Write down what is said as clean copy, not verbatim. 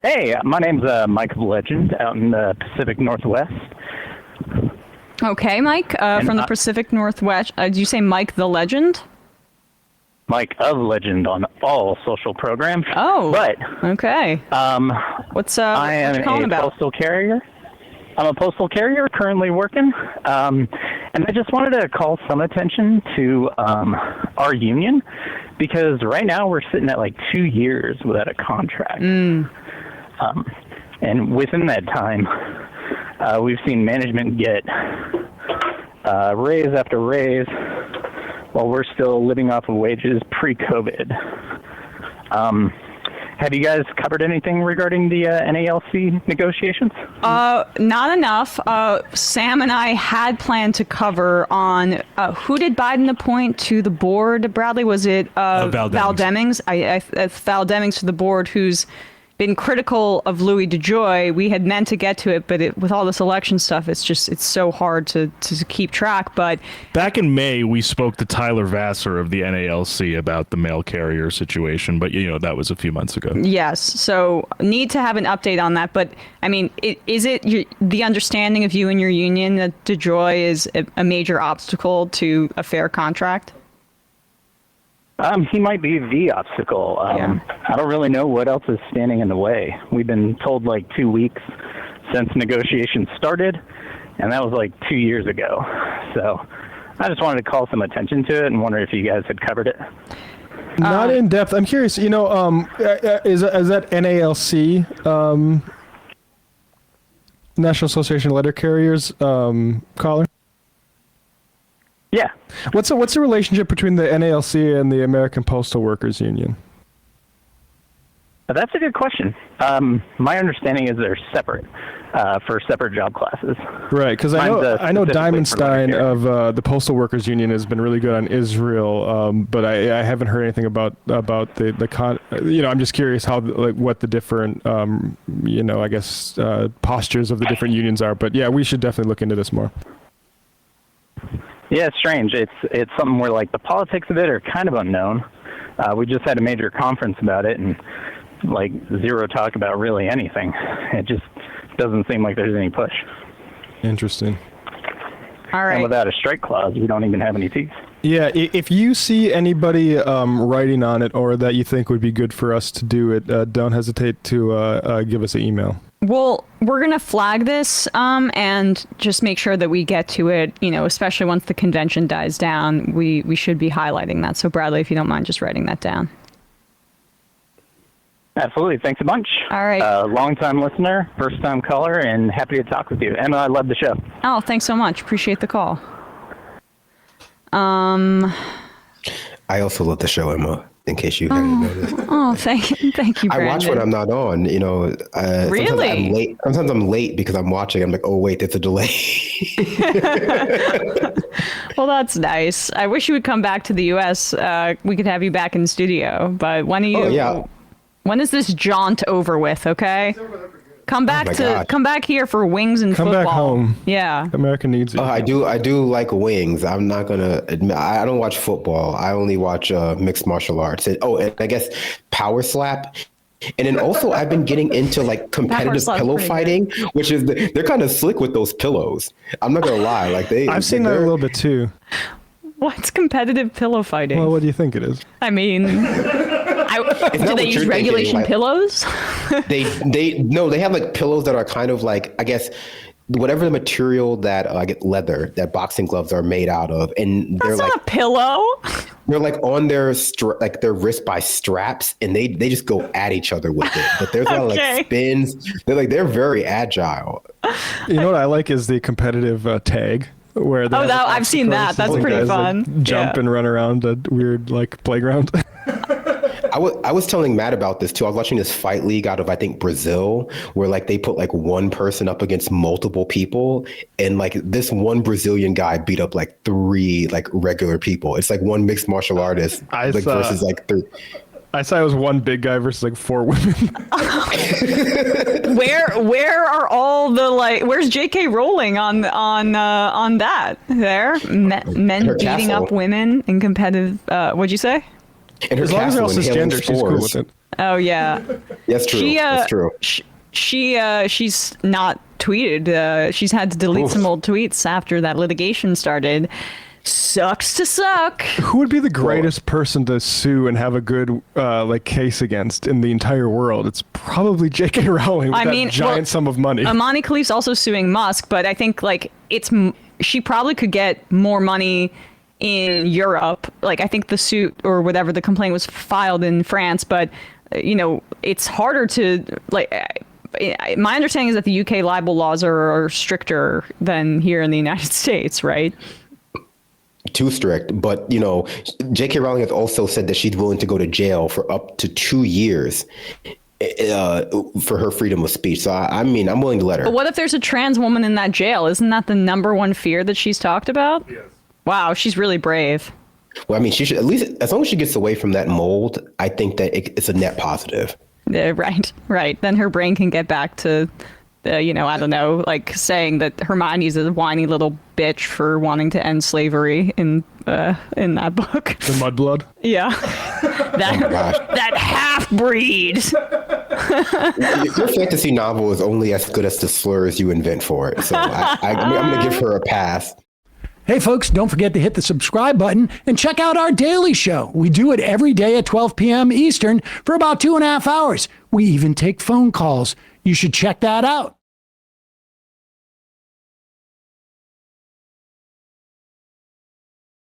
Hey, my name's Mike the Legend out in the Pacific Northwest. Okay, Mike, from the Pacific Northwest. Did you say Mike the Legend? Mike of Legend on all social programs. Oh, but okay. What's I am calling a about? postal carrier. I'm a postal carrier currently working, and I just wanted to call some attention to our union because right now we're sitting at like 2 years without a contract. And within that time, we've seen management get raise after raise while we're still living off of wages pre-COVID. Have you guys covered anything regarding the NALC negotiations? Not enough. Sam and I had planned to cover on who did Biden appoint to the board, Bradley? Was it Val Demings? Val Demings to the board, who's been critical of Louis DeJoy. We had meant to get to it, but with all this election stuff, it's so hard to keep track. But back in May, we spoke to Tyler Vassar of the NALC about the mail carrier situation, but that was a few months ago. Yes, so need to have an update on that. But I mean, is it the understanding of you and your union that DeJoy is a major obstacle to a fair contract? He might be the obstacle. Yeah. I don't really know what else is standing in the way. We've been told like 2 weeks since negotiations started, and that was like 2 years ago. So I just wanted to call some attention to it and wonder if you guys had covered it. Not in depth. I'm curious, is that NALC, National Association of Letter Carriers, caller? Yeah. What's the relationship between the NALC and the American Postal Workers Union? That's a good question. My understanding is they're separate for separate job classes. Right, because I know Diamondstein of the Postal Workers Union has been really good on Israel, but I haven't heard anything about I'm just curious how what the different I guess postures of the different unions are. But yeah, we should definitely look into this more. Yeah, it's strange. It's something where like the politics of it are kind of unknown. We just had a major conference about it, and like zero talk about really anything. It just doesn't seem like there's any push. Interesting. All right. And without a strike clause, we don't even have any teeth. Yeah, if you see anybody writing on it or that you think would be good for us to do it, don't hesitate to give us an email. Well, we're going to flag this and just make sure that we get to it, especially once the convention dies down. We should be highlighting that. So, Bradley, if you don't mind just writing that down. Absolutely. Thanks a bunch. All right. Long-time listener, first-time caller, and happy to talk with you. Emma, I love the show. Oh, thanks so much. Appreciate the call. I also love the show, Emma, in case you hadn't noticed. Oh, thank you, Brandon. I watch when I'm not on, Really? Sometimes I'm late because I'm watching. I'm like, oh, wait, there's a delay. Well, that's nice. I wish you would come back to the U.S. We could have you back in the studio. But when are you? Oh, yeah. When is this jaunt over with? Okay. Come back here for wings and Come football. back home. Yeah. America needs it. I do like wings. I'm not gonna admit I don't watch football. I only watch mixed martial arts. And I guess power slap. And then also I've been getting into like competitive pillow fighting, which is they're kind of slick with those pillows. I'm not gonna lie. I've seen that a little bit too. What's competitive pillow fighting? Well, what do you think it is? I mean, do they use regulation pillows? They have like pillows that are kind of like, I guess, whatever the material that I get leather that boxing gloves are made out of, and they're That's like not a pillow. They're like on their their wrist by straps, and they just go at each other with it. But there's a lot of like spins. They're very agile. You know what I like is the competitive tag. Where I've seen that. That's pretty fun. Like, jump and run around a weird like playground. I was telling Matt about this too. I was watching this fight league out of I think Brazil, where like they put like one person up against multiple people, and like this one Brazilian guy beat up like 3 like regular people. It's like one mixed martial artist versus like 3. I saw it was one big guy versus like 4 women. Where are all the where's J.K. Rowling on that? There, men beating up women in competitive. What'd you say? And as long as they're all cisgender, she's cool with it. Oh yeah. That's true. That's true. She's not tweeted. She's had to delete some old tweets after that litigation started. Sucks to suck. Who would be the greatest person to sue and have a good case against in the entire world? It's probably J.K. Rowling with that giant sum of money. Amani Khalif's also suing Musk, but I think she probably could get more money in Europe. Like, I think the suit or whatever, the complaint was filed in France, but it's harder to my understanding is that the UK libel laws are stricter than here in the United States, right? Too strict, but J.K. Rowling has also said that she's willing to go to jail for up to 2 years for her freedom of speech. So I'm willing to let her. But what if there's a trans woman in that jail? Isn't that the number one fear that she's talked about? Yes. Wow, she's really brave. Well, she should, at least as long as she gets away from that mold, I think that it's a net positive. Yeah, right. Then her brain can get back to I don't know, like saying that Hermione's a whiny little bitch for wanting to end slavery in that book. The Mudblood? Yeah. That half-breed. Your fantasy novel is only as good as the slurs you invent for it. So I'm going to give her a pass. Hey, folks, don't forget to hit the subscribe button and check out our daily show. We do it every day at 12 p.m. Eastern for about 2.5 hours. We even take phone calls. You should check that out.